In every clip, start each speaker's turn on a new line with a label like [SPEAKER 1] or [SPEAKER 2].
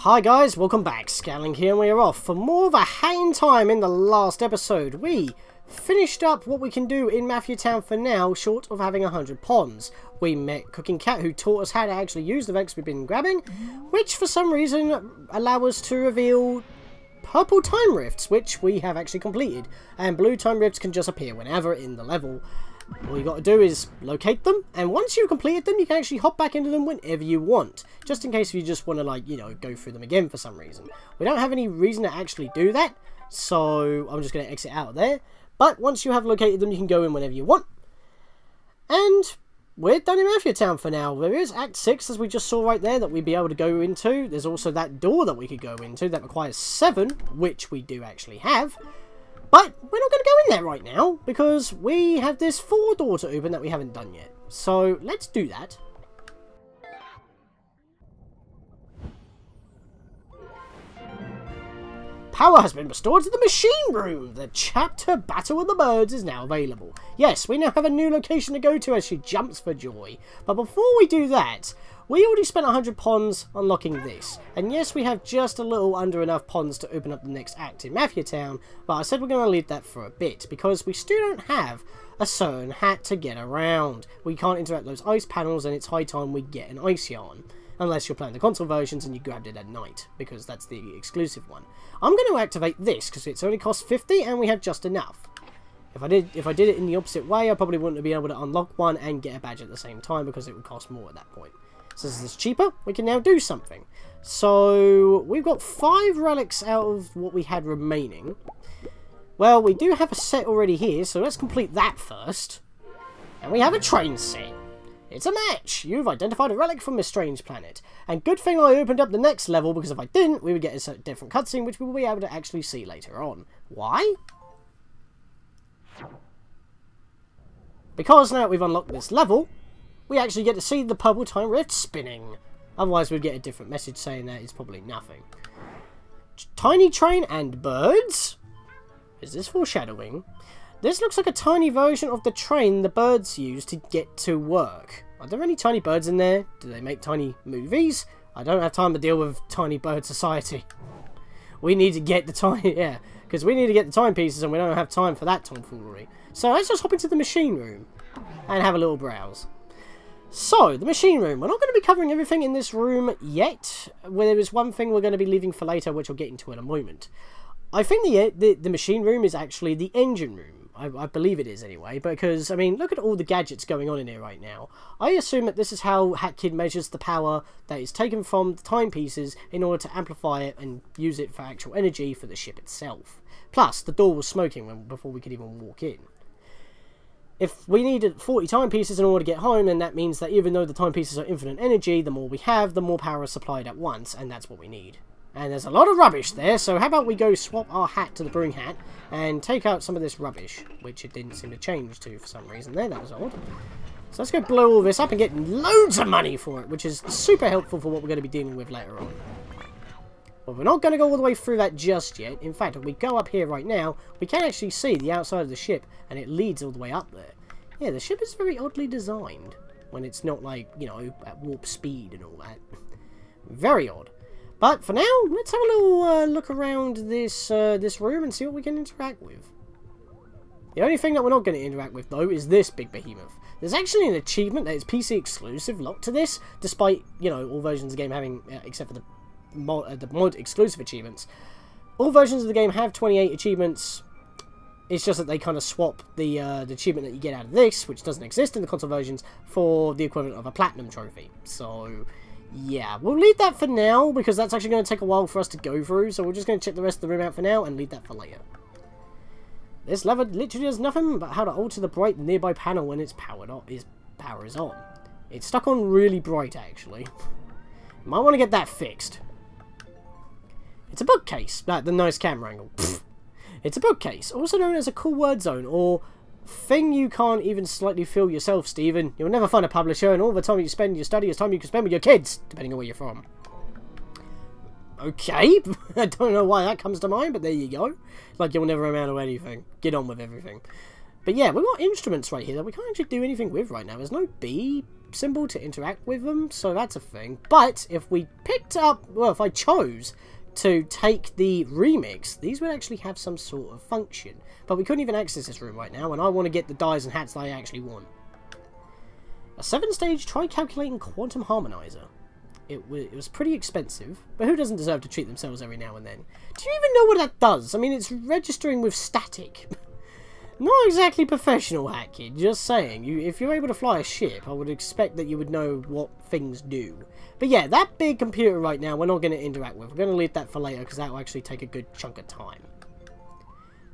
[SPEAKER 1] Hi guys, welcome back. Scatlink here, and we are off for more of a hang time. In the last episode, we finished up what we can do in Mafia Town for now, short of having 100 ponds. We met Cooking Cat, who taught us how to actually use the Vex we've been grabbing, which for some reason allow us to reveal purple time rifts, which we have actually completed. And blue time rifts can just appear whenever in the level. All you got to do is locate them, and once you've completed them, you can actually hop back into them whenever you want. Just in case if you just want to, like, you know, go through them again for some reason. We don't have any reason to actually do that, so I'm just going to exit out of there. But once you have located them, you can go in whenever you want. And we're done in Mafia Town for now. There is Act 6, as we just saw right there, that we'd be able to go into. There's also that door that we could go into that requires 7, which we do actually have. But we're not going to go in there right now, because we have this 4 door to open that we haven't done yet. So let's do that. Power has been restored to the machine room. The chapter Battle of the Birds is now available. Yes, we now have a new location to go to as she jumps for joy. But before we do that, we already spent 100 ponds unlocking this. And yes, we have just a little under enough ponds to open up the next act in Mafia Town. But I said we're going to leave that for a bit, because we still don't have a certain hat to get around. We can't interact with those ice panels, and it's high time we get an ice yarn. Unless you're playing the console versions and you grabbed it at night, because that's the exclusive one. I'm going to activate this, because it's only cost 50 and we have just enough. If I did it in the opposite way, I probably wouldn't be able to unlock one and get a badge at the same time, because it would cost more at that point. So this is cheaper, we can now do something. So we've got 5 relics out of what we had remaining. Well, we do have a set already here, so let's complete that first. And we have a train set. It's a match! You've identified a relic from this strange planet. And good thing I opened up the next level, because if I didn't, we would get a different cutscene, which we will be able to actually see later on. Why? Because now we've unlocked this level, we actually get to see the purple time rift spinning. Otherwise we'd get a different message saying that it's probably nothing. Tiny train and birds? Is this foreshadowing? This looks like a tiny version of the train the birds use to get to work. Are there any tiny birds in there? Do they make tiny movies? I don't have time to deal with tiny bird society. We need to get the tiny... yeah, because we need to get the timepieces and we don't have time for that tomfoolery. So let's just hop into the machine room and have a little browse. So, the machine room. We're not going to be covering everything in this room yet. There is one thing we're going to be leaving for later, which I'll get into in a moment. I think the machine room is actually the engine room. I believe it is anyway, because, I mean, look at all the gadgets going on in here right now. I assume that this is how HackKid measures the power that is taken from the timepieces in order to amplify it and use it for actual energy for the ship itself. Plus, the door was smoking before we could even walk in. If we needed 40 timepieces in order to get home, then that means that even though the timepieces are infinite energy, the more we have, the more power is supplied at once, and that's what we need. And there's a lot of rubbish there, so how about we go swap our hat to the brewing hat and take out some of this rubbish, which it didn't seem to change to for some reason there. That was odd. So let's go blow all this up and get loads of money for it, which is super helpful for what we're going to be dealing with later on. Well, we're not going to go all the way through that just yet. In fact, if we go up here right now, we can actually see the outside of the ship, and it leads all the way up there. Yeah, the ship is very oddly designed when it's not, like, you know, at warp speed and all that. Very odd. But for now, let's have a little look around this room and see what we can interact with. The only thing that we're not going to interact with, though, is this big behemoth. There's actually an achievement that is PC exclusive locked to this, despite, you know, all versions of the game having, except for the mod exclusive achievements. All versions of the game have 28 achievements. It's just that they kind of swap the achievement that you get out of this, which doesn't exist in the console versions, for the equivalent of a platinum trophy. So, yeah, we'll leave that for now, because that's actually going to take a while for us to go through, so we're just going to check the rest of the room out for now and leave that for later. This lever literally does nothing but how to alter the bright nearby panel when its power is on. It's stuck on really bright, actually. You might want to get that fixed. It's a bookcase. The nice camera angle. Pfft. It's a bookcase, also known as a cool word zone, or thing you can't even slightly feel yourself, Stephen. You'll never find a publisher, and all the time you spend in your study is time you can spend with your kids, depending on where you're from. Okay, I don't know why that comes to mind, but there you go. Like you'll never amount to anything. Get on with everything. But yeah, we've got instruments right here that we can't actually do anything with right now. There's no B symbol to interact with them, so that's a thing. But if we picked up, well, if I chose to take the remix, these would actually have some sort of function. But we couldn't even access this room right now, and I want to get the dies and hats that I actually want. A 7-stage tri-calculating quantum harmonizer. It was pretty expensive, but who doesn't deserve to treat themselves every now and then? Do you even know what that does? I mean, it's registering with static. Not exactly professional hacking, just saying. If you're able to fly a ship, I would expect that you would know what things do. But yeah, that big computer right now, we're not going to interact with. We're going to leave that for later, because that will actually take a good chunk of time.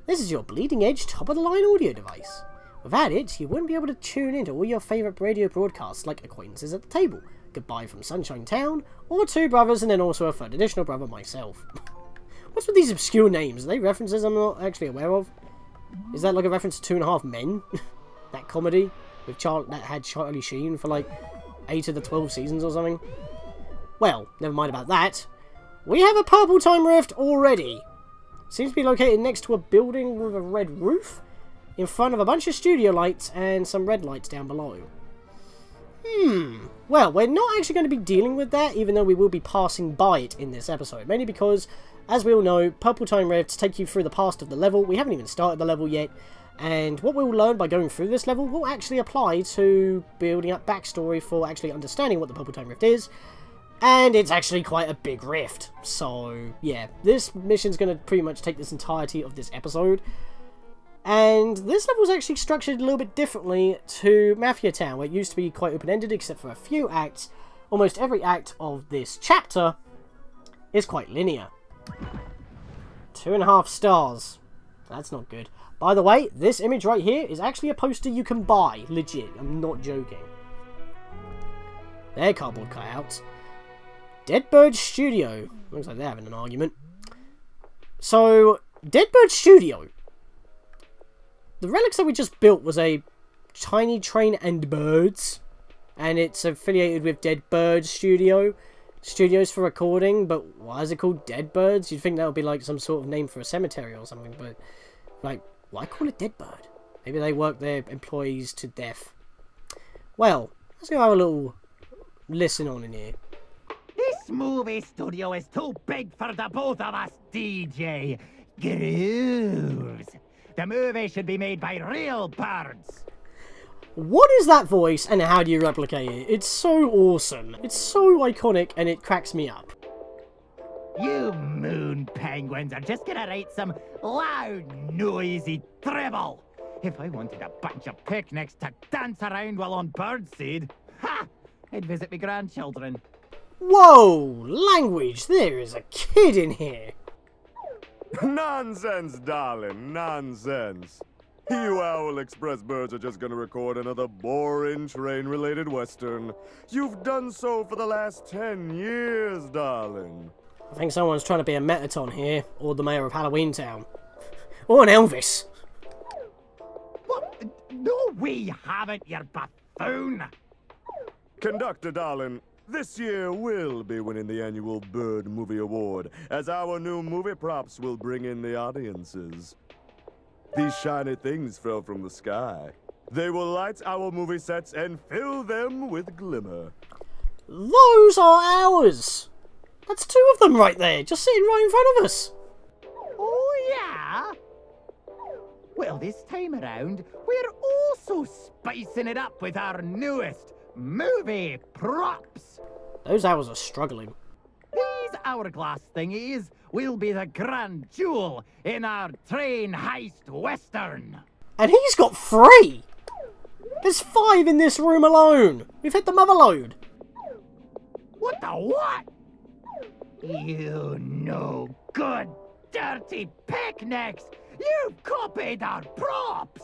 [SPEAKER 1] This is your bleeding-edge, top-of-the-line audio device. Without it, you wouldn't be able to tune into all your favourite radio broadcasts, like Acquaintances at the Table, Goodbye from Sunshine Town, or Two Brothers, and then also a third additional brother, myself. What's with these obscure names? Are they references I'm not actually aware of? Is that like a reference to 2.5 Men? That comedy with that had Charlie Sheen for like 8 of the 12 seasons or something? Well, never mind about that. We have a purple time rift already. Seems to be located next to a building with a red roof, in front of a bunch of studio lights and some red lights down below. Well, we're not actually going to be dealing with that, even though we will be passing by it in this episode. Mainly because, as we all know, purple time rifts take you through the past of the level. We haven't even started the level yet. And what we'll learn by going through this level will actually apply to building up backstory for actually understanding what the purple time rift is. And it's actually quite a big rift. So, yeah, this mission's going to pretty much take this entirety of this episode. And this level is actually structured a little bit differently to Mafia Town, where it used to be quite open-ended except for a few acts. Almost every act of this chapter is quite linear. 2.5 stars. That's not good. By the way, this image right here is actually a poster you can buy. Legit. I'm not joking. They're cardboard cutouts. Deadbird Studio. Looks like they're having an argument. So, Deadbird Studio. The relics that we just built was a tiny train and birds, and it's affiliated with Dead Bird Studios for recording. But why is it called Dead Birds? You'd think that would be like some sort of name for a cemetery or something, but like, why call it Dead Bird? Maybe they work their employees to death. Well, let's go have a little listen on in here.
[SPEAKER 2] This movie studio is too big for the both of us, DJ. Grooves. The movie should be made by real birds.
[SPEAKER 1] What is that voice and how do you replicate it? It's so awesome. It's so iconic and it cracks me up.
[SPEAKER 2] You moon penguins are just gonna write some loud, noisy dribble. If I wanted a bunch of picnics to dance around while on birdseed, ha! I'd visit my grandchildren.
[SPEAKER 1] Whoa! Language! There is a kid in here.
[SPEAKER 3] Nonsense, darling, nonsense. You Owl Express birds are just gonna record another boring train-related western. You've done so for the last 10 years, darling.
[SPEAKER 1] I think someone's trying to be a Metaton here, or the mayor of Halloween Town. Or an Elvis.
[SPEAKER 2] What? No, we haven't, you buffoon.
[SPEAKER 3] Conductor, darling. This year we'll be winning the annual Bird Movie Award, as our new movie props will bring in the audiences. These shiny things fell from the sky. They will light our movie sets and fill them with glimmer.
[SPEAKER 1] Those are ours! That's 2 of them right there, just sitting right in front of us.
[SPEAKER 2] Oh, yeah? Well, this time around, we're also spicing it up with our newest movie props.
[SPEAKER 1] Those owls are struggling.
[SPEAKER 2] These hourglass thingies will be the grand jewel in our train heist western.
[SPEAKER 1] And he's got 3! There's 5 in this room alone! We've hit the mother load!
[SPEAKER 2] What the what? You no good, dirty picnics! You've copied our props!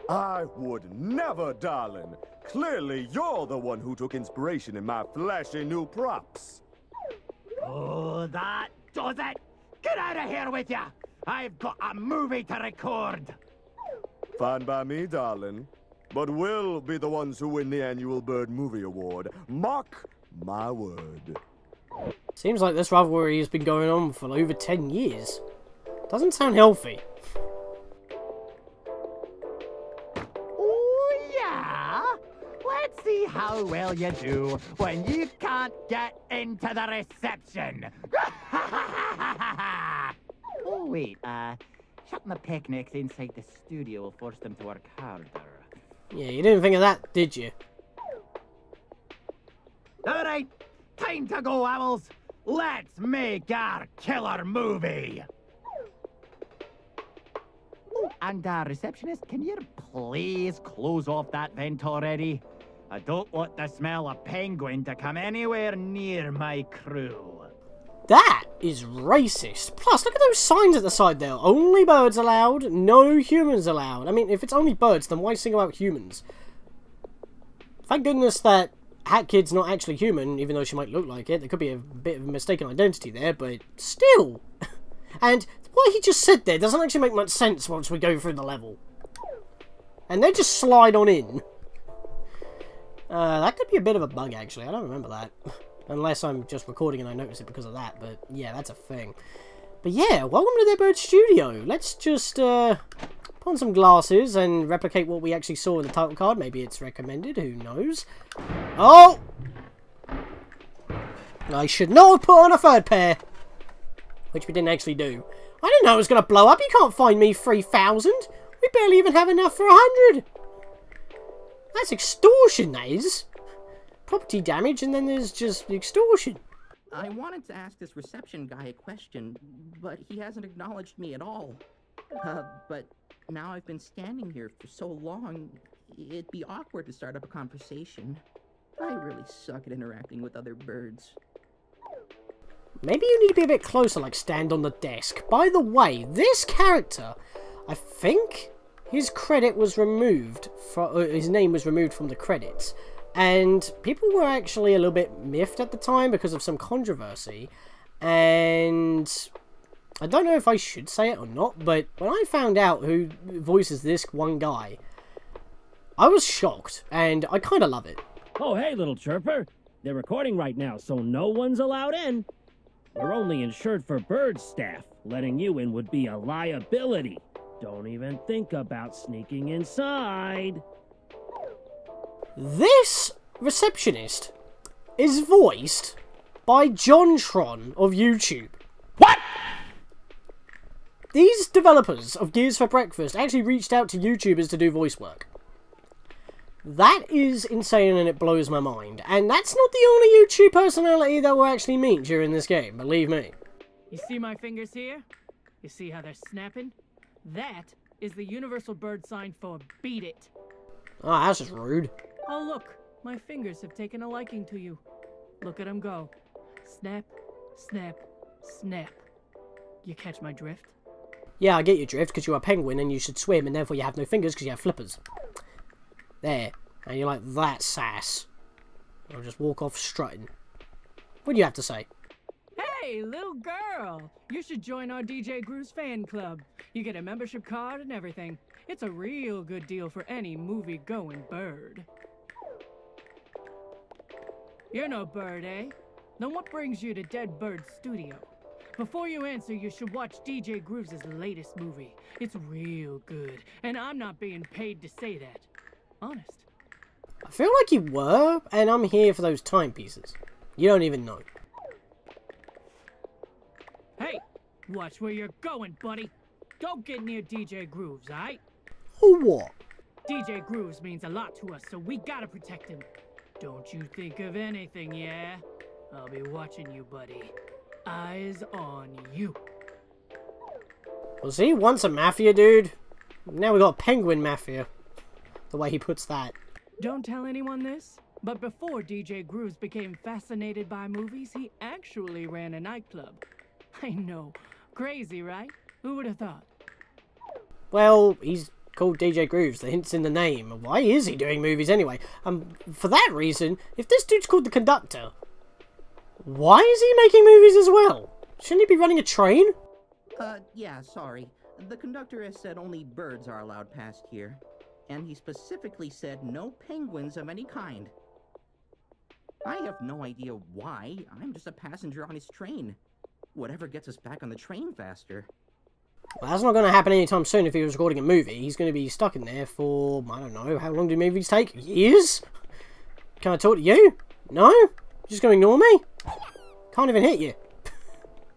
[SPEAKER 3] I would never, darling. Clearly, you're the one who took inspiration in my flashy new props.
[SPEAKER 2] Oh, that does it! Get out of here with ya! I've got a movie to record!
[SPEAKER 3] Fine by me, darling. But we'll be the ones who win the annual Bird Movie Award. Mark my word.
[SPEAKER 1] Seems like this rivalry has been going on for over 10 years. Doesn't sound healthy.
[SPEAKER 2] Oh, yeah? Let's see how well you do when you can't get into the reception. Oh, wait, shutting the picnics inside the studio will force them to work harder.
[SPEAKER 1] Yeah, you didn't think of that, did you?
[SPEAKER 2] All right, time to go, owls. Let's make our killer movie. And, receptionist, can you please close off that vent already? I don't want the smell of penguin to come anywhere near my crew.
[SPEAKER 1] That is racist. Plus, look at those signs at the side there. Only birds allowed, no humans allowed. I mean, if it's only birds, then why single out humans? Thank goodness that Hat Kid's not actually human, even though she might look like it. There could be a bit of a mistaken identity there, but still. And what he just said there doesn't actually make much sense once we go through the level. And they just slide on in. That could be a bit of a bug, actually. I don't remember that. Unless I'm just recording and I notice it because of that. But, yeah, that's a thing. But, yeah, welcome to their bird studio. Let's just put on some glasses and replicate what we actually saw in the title card. Maybe it's recommended. Who knows? Oh! I should not have put on a third pair. Which we didn't actually do. I didn't know it was going to blow up. You can't find me 3,000. We barely even have enough for 100. That's extortion, that is. Property damage, and then there's just extortion.
[SPEAKER 4] I wanted to ask this reception guy a question, but he hasn't acknowledged me at all. But now I've been standing here for so long, it'd be awkward to start up a conversation. I really suck at interacting with other birds.
[SPEAKER 1] Maybe you need to be a bit closer, like stand on the desk. By the way, this character, I think his credit was removed, his name was removed from the credits. And people were actually a little bit miffed at the time because of some controversy. And I don't know if I should say it or not, but when I found out who voices this one guy, I was shocked, and I kind of love it.
[SPEAKER 5] Oh, hey, little chirper. They're recording right now, so no one's allowed in. We're only insured for bird staff. Letting you in would be a liability. Don't even think about sneaking inside.
[SPEAKER 1] This receptionist is voiced by JonTron of YouTube.
[SPEAKER 5] What?
[SPEAKER 1] These developers of Gears for Breakfast actually reached out to YouTubers to do voice work. That is insane and it blows my mind. And that's not the only YouTube personality that we'll actually meet during this game, believe me.
[SPEAKER 6] You see my fingers here? You see how they're snapping? That is the universal bird sign for beat it.
[SPEAKER 1] Oh, that's just rude.
[SPEAKER 6] Oh look, my fingers have taken a liking to you. Look at them go. Snap, snap, snap. You catch my drift?
[SPEAKER 1] Yeah, I get your drift because you're a penguin and you should swim and therefore you have no fingers because you have flippers. There. And you're like, that sass. I'll just walk off strutting. What do you have to say?
[SPEAKER 6] Hey, little girl! You should join our DJ Groove's fan club. You get a membership card and everything. It's a real good deal for any movie-going bird. You're no bird, eh? Then what brings you to Dead Bird Studio? Before you answer, you should watch DJ Groove's latest movie. It's real good, and I'm not being paid to say that. Honest.
[SPEAKER 1] I feel like you were, and I'm here for those timepieces. You don't even know.
[SPEAKER 6] Hey, watch where you're going, buddy. Don't get near DJ Grooves, aight?
[SPEAKER 1] Or what?
[SPEAKER 6] DJ Grooves means a lot to us, so we gotta protect him. Don't you think of anything, yeah? I'll be watching you, buddy. Eyes on you.
[SPEAKER 1] Well, see, once a mafia dude, now we got a penguin mafia. The way he puts that.
[SPEAKER 6] Don't tell anyone this, but before DJ Grooves became fascinated by movies, he actually ran a nightclub. I know. Crazy, right? Who would have thought?
[SPEAKER 1] Well, he's called DJ Grooves. The hint's in the name. Why is he doing movies anyway? For that reason, if this dude's called the conductor, why is he making movies as well? Shouldn't he be running a train?
[SPEAKER 4] Yeah, sorry. The conductor has said only birds are allowed past here. And he specifically said no penguins of any kind. I have no idea why. I'm just a passenger on his train. Whatever gets us back on the train faster.
[SPEAKER 1] Well, that's not going to happen anytime soon if he was recording a movie. He's going to be stuck in there for, I don't know, how long do movies take? Years? Can I talk to you? No? You're just going to ignore me? Can't even hit you.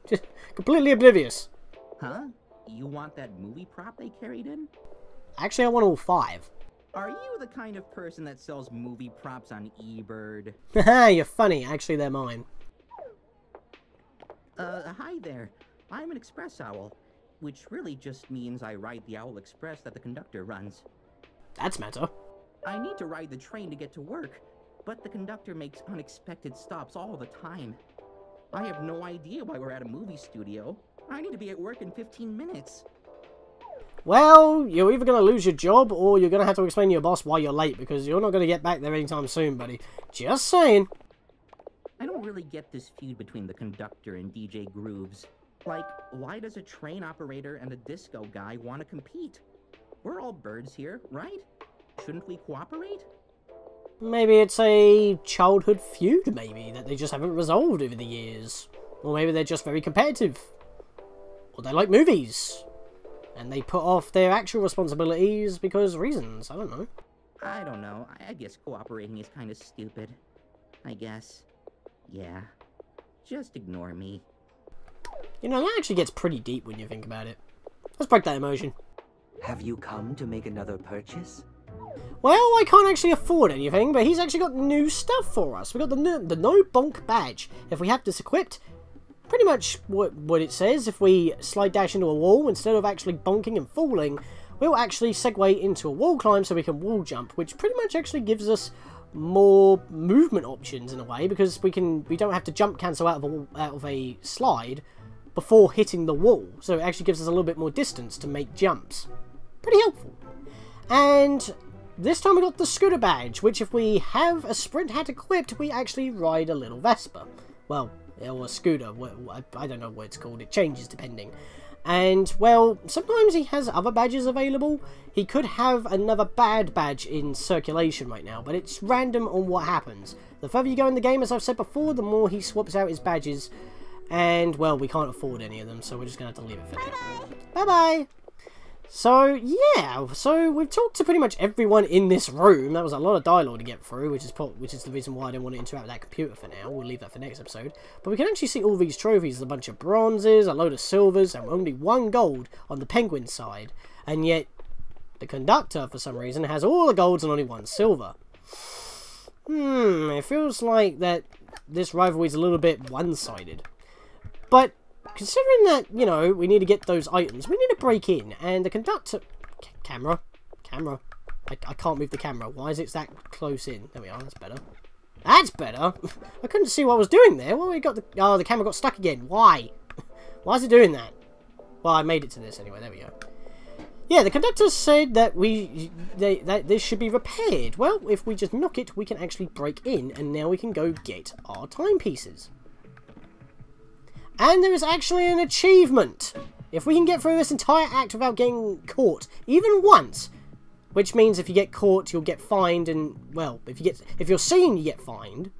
[SPEAKER 1] Just completely oblivious.
[SPEAKER 4] Huh? You want that movie prop they carried in?
[SPEAKER 1] Actually, I want all 5.
[SPEAKER 4] Are you the kind of person that sells movie props on eBird?
[SPEAKER 1] Haha, you're funny. Actually, they're mine.
[SPEAKER 4] Hi there. I'm an express owl, which really just means I ride the Owl Express that the conductor runs.
[SPEAKER 1] That's matter.
[SPEAKER 4] I need to ride the train to get to work, but the conductor makes unexpected stops all the time. I have no idea why we're at a movie studio. I need to be at work in 15 minutes.
[SPEAKER 1] Well, you're either going to lose your job or you're going to have to explain to your boss why you're late because you're not going to get back there anytime soon, buddy. Just saying.
[SPEAKER 4] I don't really get this feud between the conductor and DJ Grooves. Like, why does a train operator and a disco guy want to compete? We're all birds here, right? Shouldn't we cooperate?
[SPEAKER 1] Maybe it's a childhood feud, maybe, that they just haven't resolved over the years. Or maybe they're just very competitive. Or they like movies. And they put off their actual responsibilities because reasons. I don't know.
[SPEAKER 4] I don't know. I guess cooperating is kind of stupid. I guess. Yeah. Just ignore me.
[SPEAKER 1] You know, that actually gets pretty deep when you think about it. Let's break that emotion.
[SPEAKER 7] Have you come to make another purchase?
[SPEAKER 1] Well, I can't actually afford anything, but he's actually got new stuff for us. We got the no bonk badge. If we have this equipped, pretty much what it says, if we slide dash into a wall, instead of actually bonking and falling, we'll actually segue into a wall climb so we can wall jump, which pretty much actually gives us more movement options in a way, because we don't have to jump cancel out of a slide before hitting the wall. So it actually gives us a little bit more distance to make jumps. Pretty helpful. And this time we got the scooter badge, which if we have a sprint hat equipped, we actually ride a little Vespa. Well, or a scooter, I don't know what it's called, it changes depending. And, well, sometimes he has other badges available. He could have another bad badge in circulation right now, but it's random on what happens. The further you go in the game, as I've said before, the more he swaps out his badges. And, well, we can't afford any of them, so we're just going to have to leave it for now. Bye-bye! So, yeah, so we've talked to pretty much everyone in this room. That was a lot of dialogue to get through, which is the reason why I don't want to interact with that computer for now. We'll leave that for next episode. But we can actually see all these trophies. There's a bunch of bronzes, a load of silvers, and only 1 gold on the penguin side. And yet, the conductor, for some reason, has all the golds and only 1 silver. It feels like that this rivalry is a little bit one-sided. But considering that, you know, we need to get those items, we need to break in, and the conductor... Camera. I can't move the camera. Why is it that close in? There we are, that's better. That's better! I couldn't see what I was doing there. Well, we got the... Oh, the camera got stuck again. Why? Why is it doing that? Well, I made it to this anyway. There we go. Yeah, the conductor said that that this should be repaired. Well, if we just knock it, we can actually break in, and now we can go get our timepieces. And there is actually an achievement. If we can get through this entire act without getting caught, even once, which means if you get caught, you'll get fined, and, well, if you're seen, you get fined.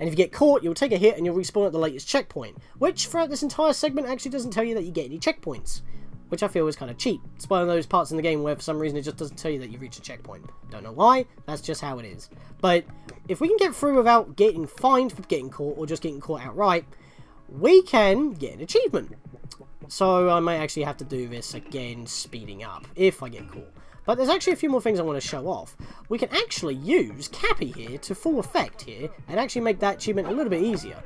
[SPEAKER 1] And if you get caught, you'll take a hit and you'll respawn at the latest checkpoint. Which, throughout this entire segment, actually doesn't tell you that you get any checkpoints. Which I feel is kind of cheap. It's one of those parts in the game where for some reason it just doesn't tell you that you've reached a checkpoint. Don't know why, that's just how it is. But if we can get through without getting fined for getting caught, or just getting caught outright, we can get an achievement. So I may actually have to do this again, speeding up, if I get caught. But there's actually a few more things I want to show off. We can actually use Cappy here to full effect here, and actually make that achievement a little bit easier.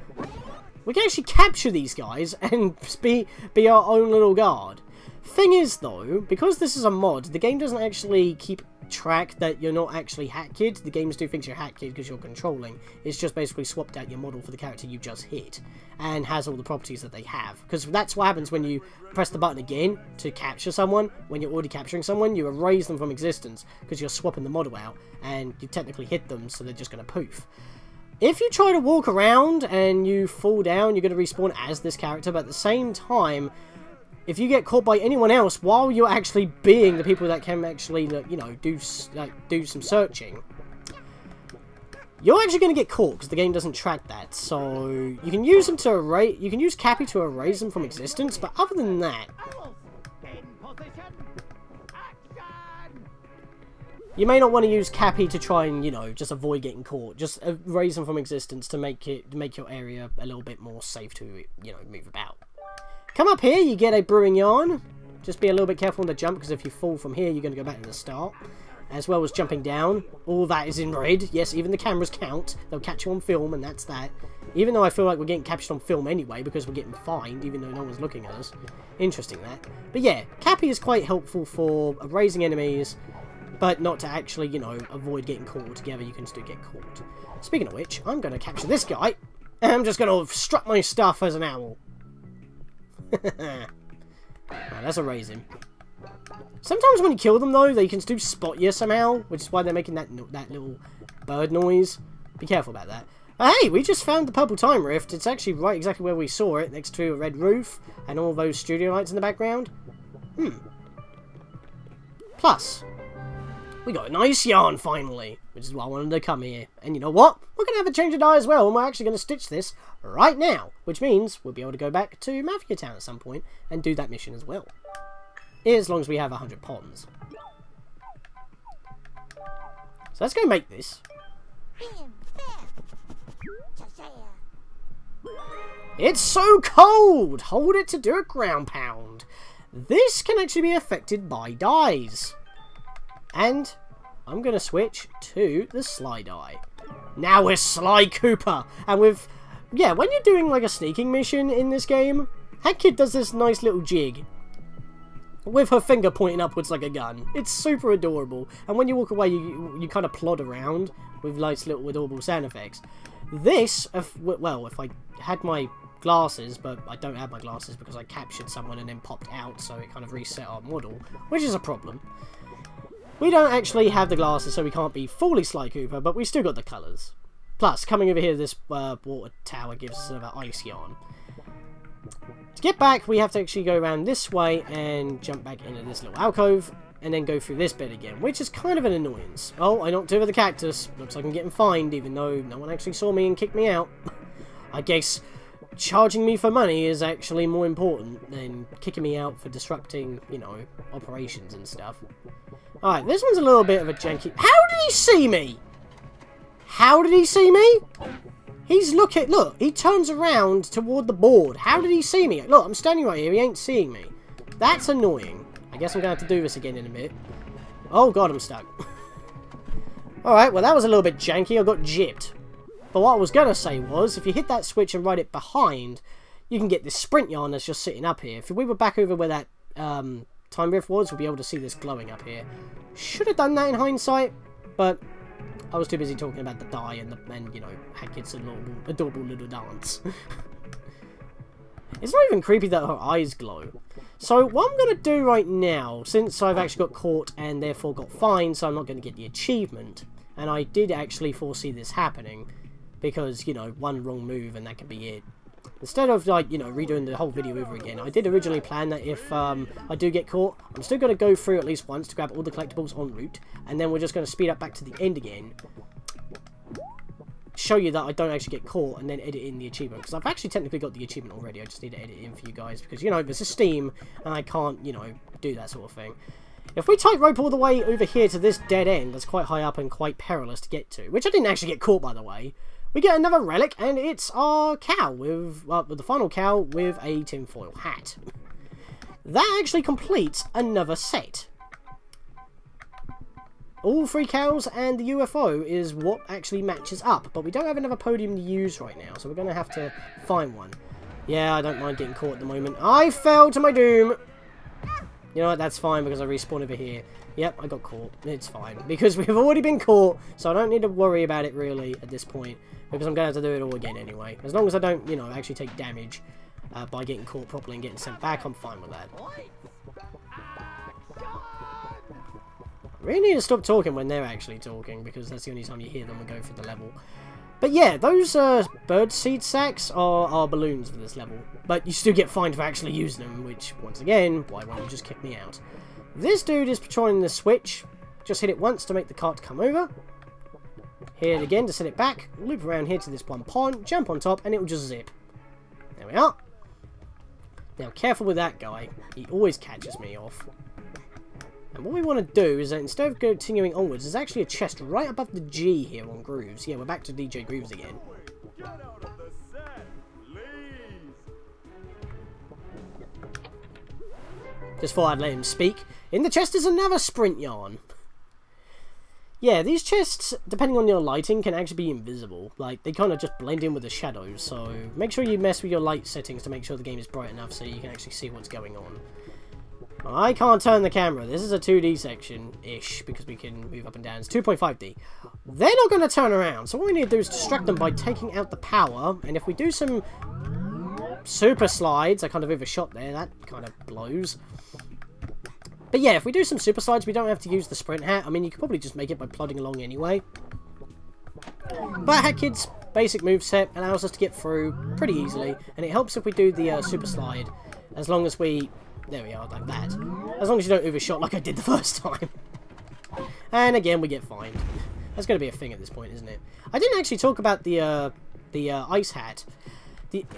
[SPEAKER 1] We can actually capture these guys and be our own little guard. Thing is though, because this is a mod, the game doesn't actually keep track that you're not actually HackKid. The game still thinks you're HackKid because you're controlling. It's just basically swapped out your model for the character you just hit, and has all the properties that they have. Because that's what happens when you press the button again to capture someone. When you're already capturing someone, you erase them from existence because you're swapping the model out, and you technically hit them, so they're just going to poof. If you try to walk around and you fall down, you're going to respawn as this character, but at the same time, if you get caught by anyone else while you're actually being the people that can actually, you know, do some searching, you're actually going to get caught because the game doesn't track that. So you can use them to erase. You can use Cappy to erase them from existence, but other than that, You may not want to use Cappy to try and, you know, just avoid getting caught. Just erase them from existence to make your area a little bit more safe to, you know, move about. Come up here, you get a brewing yarn. Just be a little bit careful on the jump, because if you fall from here, you're going to go back to the start. As well as jumping down. All that is in red. Yes, even the cameras count. They'll catch you on film, and that's that. Even though I feel like we're getting captured on film anyway, because we're getting fined, even though no one's looking at us. Interesting, that. But yeah, Cappy is quite helpful for erasing enemies, but not to actually, you know, avoid getting caught altogether. You can still get caught. Speaking of which, I'm going to capture this guy, and I'm just going to strut my stuff as an owl. Right, let's erase him. Sometimes when you kill them, though, they can still spot you somehow, which is why they're making that little bird noise. Be careful about that. Hey, we just found the purple time rift. It's actually right exactly where we saw it, next to a red roof and all those studio lights in the background. Plus, we got a nice yarn finally, which is why I wanted to come here. And you know what? We're going to have a change of dye as well, and we're actually going to stitch this right now, which means we'll be able to go back to Mafia Town at some point and do that mission as well. As long as we have 100 ponds. So let's go make this. It's so cold! Hold it to do a ground pound. This can actually be affected by dyes. And I'm going to switch to the Sly dye. Now we're Sly Cooper. And with, yeah, when you're doing like a sneaking mission in this game, Hat Kid does this nice little jig with her finger pointing upwards like a gun. It's super adorable. And when you walk away, you kind of plod around with nice little adorable sound effects. This, well, if I had my glasses, but I don't have my glasses because I captured someone and then popped out, so it kind of reset our model, which is a problem. We don't actually have the glasses, so we can't be fully Sly Cooper, but we still got the colours. Plus, coming over here, this water tower gives us another ice yarn. To get back, we have to actually go around this way and jump back into this little alcove, and then go through this bit again, which is kind of an annoyance. Oh, I knocked over the cactus. Looks like I'm getting fined, even though no one actually saw me and kicked me out. I guess charging me for money is actually more important than kicking me out for disrupting, you know, operations and stuff. Alright, this one's a little bit of a janky... How did he see me? How did he see me? He's looking... Look, he turns around toward the board. How did he see me? Look, I'm standing right here. He ain't seeing me. That's annoying. I guess I'm going to have to do this again in a bit. Oh, God, I'm stuck. Alright, well, that was a little bit janky. I got gypped. But what I was going to say was, if you hit that switch and ride it behind, you can get this sprint yarn that's just sitting up here. If we were back over where that time rift was, we'll be able to see this glowing up here. Should have done that in hindsight, but I was too busy talking about the dye and you know, Hat Kid's adorable little dance. It's not even creepy that her eyes glow. So what I'm going to do right now, since I've actually got caught and therefore got fined, so I'm not going to get the achievement, and I did actually foresee this happening, because, you know, one wrong move and that could be it. Instead of, like, you know, redoing the whole video over again, I did originally plan that if I do get caught, I'm still going to go through at least once to grab all the collectibles en route, and then we're just going to speed up back to the end again, show you that I don't actually get caught, and then edit in the achievement, because I've actually technically got the achievement already. I just need to edit it in for you guys, because, you know, this is Steam, and I can't, you know, do that sort of thing. If we tightrope all the way over here to this dead end, that's quite high up and quite perilous to get to, which I didn't actually get caught, by the way, we get another relic, and it's our cow, with the final cow with a tinfoil hat. That actually completes another set. All 3 cows and the UFO is what actually matches up, but we don't have another podium to use right now, so we're going to have to find one. Yeah, I don't mind getting caught at the moment. I fell to my doom! You know what, that's fine, because I respawned over here. Yep, I got caught. It's fine, because we've already been caught, so I don't need to worry about it, really, at this point, because I'm going to have to do it all again anyway. As long as I don't, you know, actually take damage by getting caught properly and getting sent back, I'm fine with that. I really need to stop talking when they're actually talking, because that's the only time you hear them and go through the level. But yeah, those bird seed sacks are balloons for this level. But you still get fined for actually using them, which, once again, why won't you just kick me out? This dude is patrolling the switch. Just hit it once to make the cart come over. Hit it again to set it back. Loop around here to this one pond, jump on top, and it will just zip. There we are. Now, careful with that guy. He always catches me off. And what we want to do is that instead of continuing onwards, there's actually a chest right above the G here on Grooves. Yeah, we're back to DJ Grooves again.
[SPEAKER 3] Get out of the set, please.
[SPEAKER 1] Just thought I'd let him speak. In the chest is another sprint yarn. Yeah, these chests, depending on your lighting, can actually be invisible. Like, they kind of just blend in with the shadows, so make sure you mess with your light settings to make sure the game is bright enough so you can actually see what's going on. I can't turn the camera. This is a 2D section-ish, because we can move up and down. It's 2.5D. They're not going to turn around, so what we need to do is distract them by taking out the power, and if we do some super slides, I kind of overshot there, that kind of blows. But yeah, if we do some super slides, we don't have to use the sprint hat. I mean, you could probably just make it by plodding along anyway. But Hat Kid's basic moveset allows us to get through pretty easily, and it helps if we do the super slide, as long as we... There we are, like that. As long as you don't overshot like I did the first time. And again, we get fined. That's going to be a thing at this point, isn't it? I didn't actually talk about the ice hat.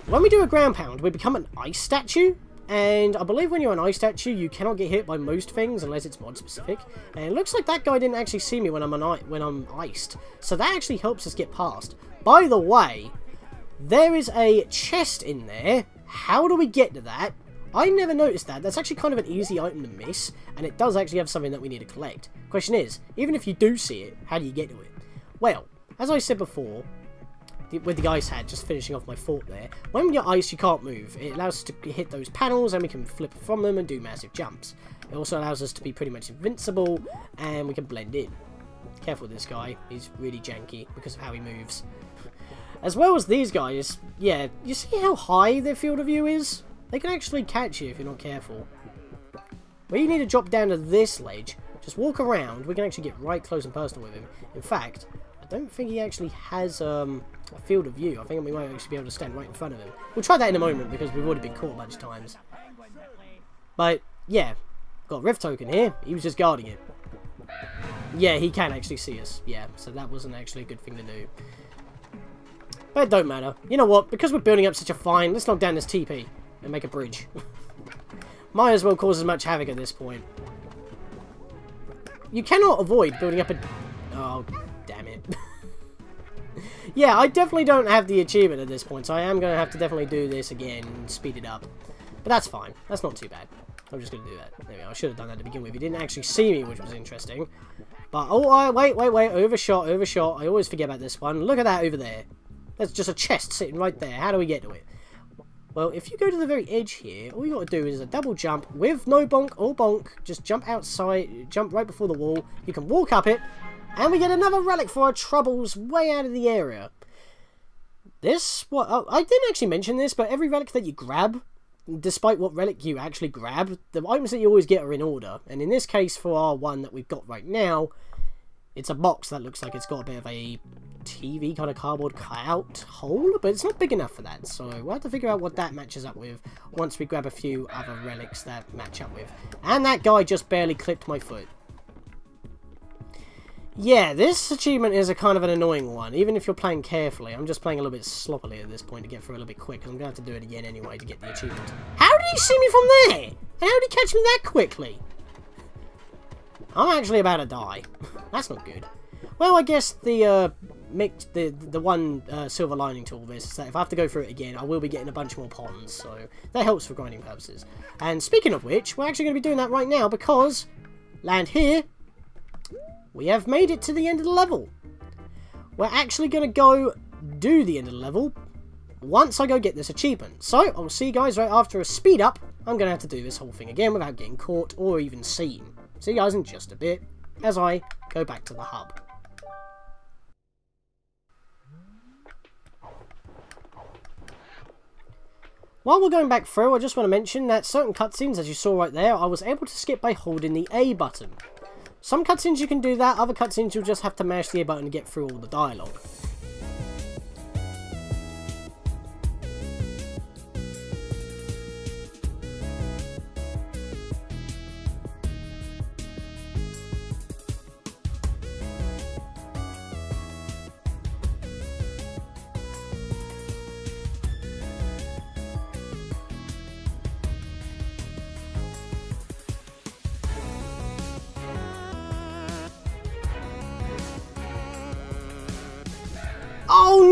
[SPEAKER 1] When we do a ground pound, we become an ice statue. And I believe when you're an ice statue, you cannot get hit by most things unless it's mod specific. And it looks like that guy didn't actually see me when I'm iced. So that actually helps us get past. By the way, there is a chest in there. How do we get to that? I never noticed that. That's actually kind of an easy item to miss, and it does actually have something that we need to collect. Question is, even if you do see it, how do you get to it? Well, as I said before, with the ice hat, just finishing off my thought there, when you're ice, you can't move. It allows us to hit those panels, and we can flip from them and do massive jumps. It also allows us to be pretty much invincible, and we can blend in. Careful with this guy. He's really janky because of how he moves. As well as these guys, yeah, you see how high their field of view is? They can actually catch you if you're not careful. Where you need to drop down to this ledge, just walk around, we can actually get right close and personal with him. In fact, I don't think he actually has a field of view. I think we might actually be able to stand right in front of him. We'll try that in a moment because we've already been caught a bunch of times. But, yeah, got a Rift token here. He was just guarding it. Yeah, he can actually see us. Yeah, so that wasn't actually a good thing to do. But it don't matter. You know what? Because we're building up such a fine, let's knock down this TP. And make a bridge. Might as well cause as much havoc at this point. You cannot avoid building up a... Oh, damn it. Yeah, I definitely don't have the achievement at this point, so I am going to have to definitely do this again and speed it up. But that's fine. That's not too bad. I'm just going to do that. There we go. I should have done that to begin with. He didn't actually see me, which was interesting. But, oh, wait. Overshot. I always forget about this one. Look at that over there. There's just a chest sitting right there. How do we get to it? Well, if you go to the very edge here, all you got to do is a double jump with no bonk or bonk. Just jump outside, jump right before the wall. You can walk up it, and we get another relic for our troubles way out of the area. This, I didn't actually mention this, but every relic that you grab, despite what relic you actually grab, the items that you always get are in order. And in this case, for our one that we've got right now, it's a box that looks like it's got a bit of a TV kind of cardboard cutout hole, but it's not big enough for that, so we'll have to figure out what that matches up with once we grab a few other relics that match up with. And that guy just barely clipped my foot. Yeah, this achievement is a kind of an annoying one, even if you're playing carefully. I'm just playing a little bit sloppily at this point to get through a little bit quick, because I'm going to have to do it again anyway to get the achievement. How did he see me from there? And how did he catch me that quickly? I'm actually about to die. That's not good. Well, I guess the one silver lining to all this is that if I have to go through it again, I will be getting a bunch more ponds, so that helps for grinding purposes. And speaking of which, we're actually going to be doing that right now because, land here, we have made it to the end of the level. We're actually going to go do the end of the level once I go get this achievement. So, I'll see you guys right after a speed up. I'm going to have to do this whole thing again without getting caught or even seen. See you guys in just a bit as I go back to the hub. While we're going back through, I just want to mention that certain cutscenes, as you saw right there, I was able to skip by holding the A button. Some cutscenes you can do that, other cutscenes you'll just have to mash the A button to get through all the dialogue.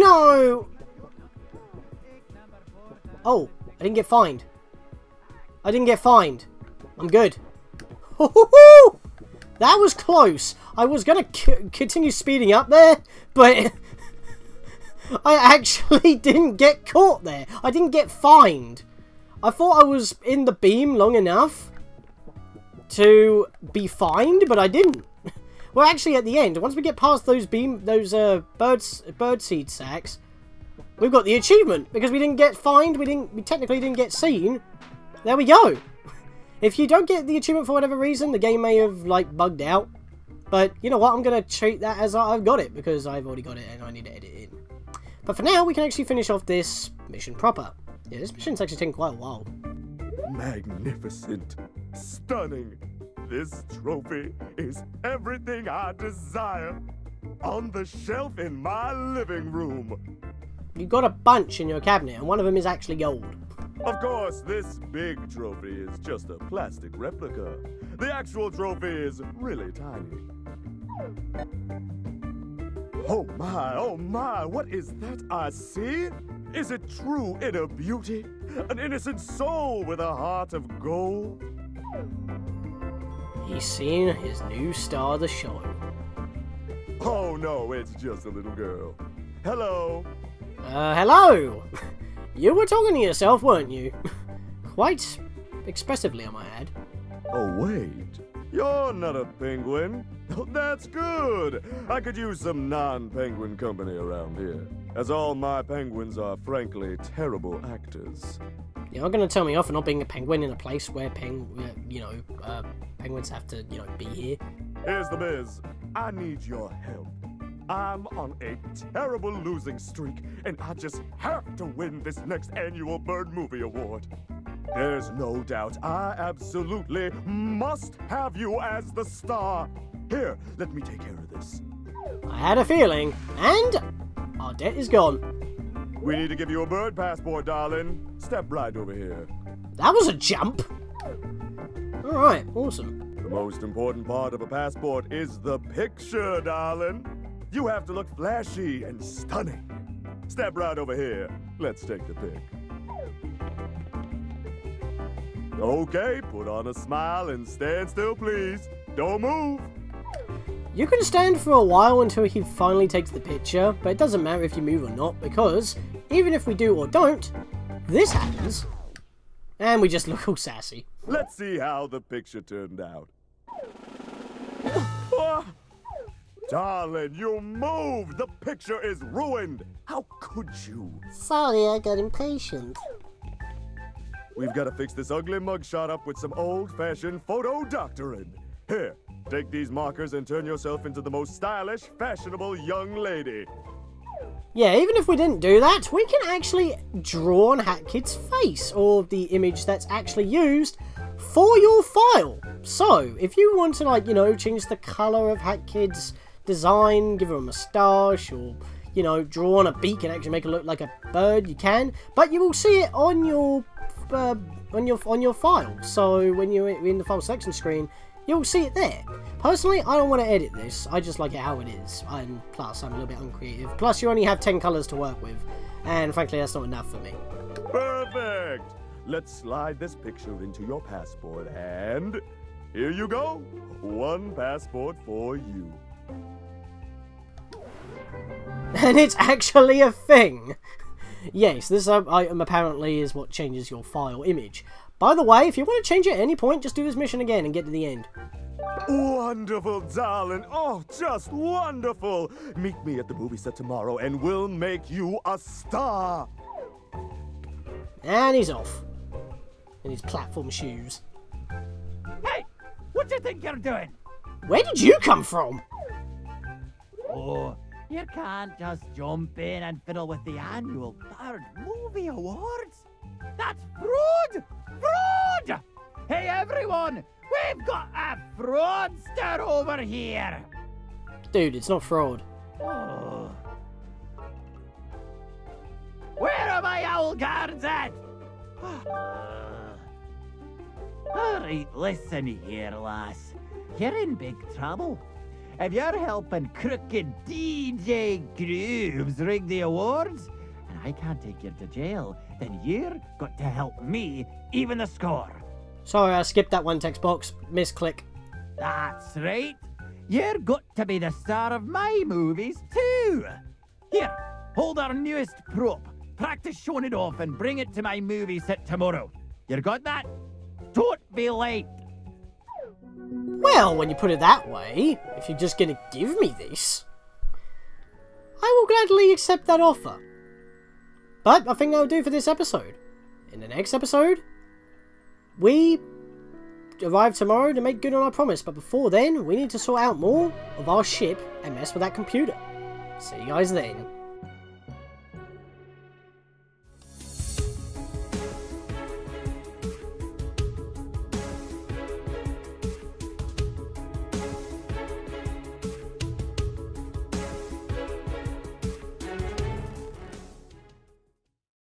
[SPEAKER 1] no! Oh, I didn't get fined. I didn't get fined. I'm good. That was close. I was going to continue speeding up there, but I actually didn't get caught there. I didn't get fined. I thought I was in the beam long enough to be fined, but I didn't. Well, actually, at the end, once we get past those bird seed sacks, we've got the achievement because we didn't get fined. We technically didn't get seen. There we go. If you don't get the achievement for whatever reason, the game may have like bugged out. But you know what? I'm gonna treat that as I've got it because I've already got it and I need to edit it in. But for now, we can actually finish off this mission proper. Yeah, this mission's actually taken quite a while.
[SPEAKER 3] Magnificent. Stunning. This trophy is everything I desire. On the shelf in my living room.
[SPEAKER 1] You've got a bunch in your cabinet, and one of them is actually gold.
[SPEAKER 3] Of course, this big trophy is just a plastic replica. The actual trophy is really tiny. Oh my, what is that I see? Is it true inner beauty? An innocent soul with a heart of gold?
[SPEAKER 1] He's seeing his new star, the show.
[SPEAKER 3] Oh no, it's just a little girl. Hello.
[SPEAKER 1] Hello! You were talking to yourself, weren't you? Quite expressively, I might add.
[SPEAKER 3] Oh wait, you're not a penguin. Oh, that's good. I could use some non-penguin company around here, as all my penguins are frankly terrible actors.
[SPEAKER 1] You're not going to tell me off for not being a penguin in a place where penguins have to, be here.
[SPEAKER 3] Here's the biz. I need your help. I'm on a terrible losing streak, and I just have to win this next annual Bird Movie Award. There's no doubt I absolutely must have you as the star. Here, let me take care of this.
[SPEAKER 1] I had a feeling, and our debt is gone.
[SPEAKER 3] We need to give you a bird passport, darling. Step right over here.
[SPEAKER 1] That was a jump. Alright, awesome.
[SPEAKER 3] The most important part of a passport is the picture, darling. You have to look flashy and stunning. Step right over here. Let's take the pic. Okay, put on a smile and stand still, please. Don't move.
[SPEAKER 1] You can stand for a while until he finally takes the picture, but it doesn't matter if you move or not, because even if we do or don't, this happens. And we just look all sassy.
[SPEAKER 3] Let's see how the picture turned out. Darling, you moved! The picture is ruined! How could you?
[SPEAKER 1] Sorry, I got impatient.
[SPEAKER 3] We've got to fix this ugly mugshot up with some old-fashioned photo doctoring. Here, take these markers and turn yourself into the most stylish, fashionable young lady.
[SPEAKER 1] Yeah, even if we didn't do that, we can actually draw on Hat Kid's face, or the image that's actually used for your file. So, if you want to, change the colour of Hat Kid's design, give her a moustache, or, draw on a beak and actually make it look like a bird, you can. But you will see it on your file. So, when you're in the file selection screen, you'll see it there. Personally, I don't want to edit this. I just like it how it is. And plus, I'm a little bit uncreative. Plus, you only have 10 colours to work with. And frankly, that's not enough for me.
[SPEAKER 3] Perfect! Let's slide this picture into your passport, and here you go. One passport for you.
[SPEAKER 1] And it's actually a thing. Yes, this item apparently is what changes your file image. By the way, if you want to change it at any point, just do this mission again and get to the end.
[SPEAKER 3] Wonderful, darling. Oh, just wonderful. Meet me at the movie set tomorrow, and we'll make you a star.
[SPEAKER 1] And he's off. In his platform shoes.
[SPEAKER 2] Hey! What do you think you're doing?
[SPEAKER 1] Where did you come from?
[SPEAKER 2] Oh, you can't just jump in and fiddle with the annual Bird Movie Awards. That's fraud! Fraud! Hey, everyone! We've got a fraudster over here!
[SPEAKER 1] Dude, it's not fraud.
[SPEAKER 2] Oh. Where are my owl guards at? Alright, listen here, lass. You're in big trouble. if you're helping crooked DJ Grooves rig the awards, and I can't take you to jail, then you're got to help me even the score.
[SPEAKER 1] Sorry, I skipped that one text box. Misclick.
[SPEAKER 2] That's right. You're got to be the star of my movies too. Here, hold our newest prop. Practice showing it off and bring it to my movie set tomorrow. You got that? Don't be late.
[SPEAKER 1] Well, when you put it that way, if you're just gonna give me this, I will gladly accept that offer. But I think that'll do for this episode. In the next episode, we arrive tomorrow to make good on our promise, but before then, we need to sort out more of our ship and mess with that computer. See you guys then.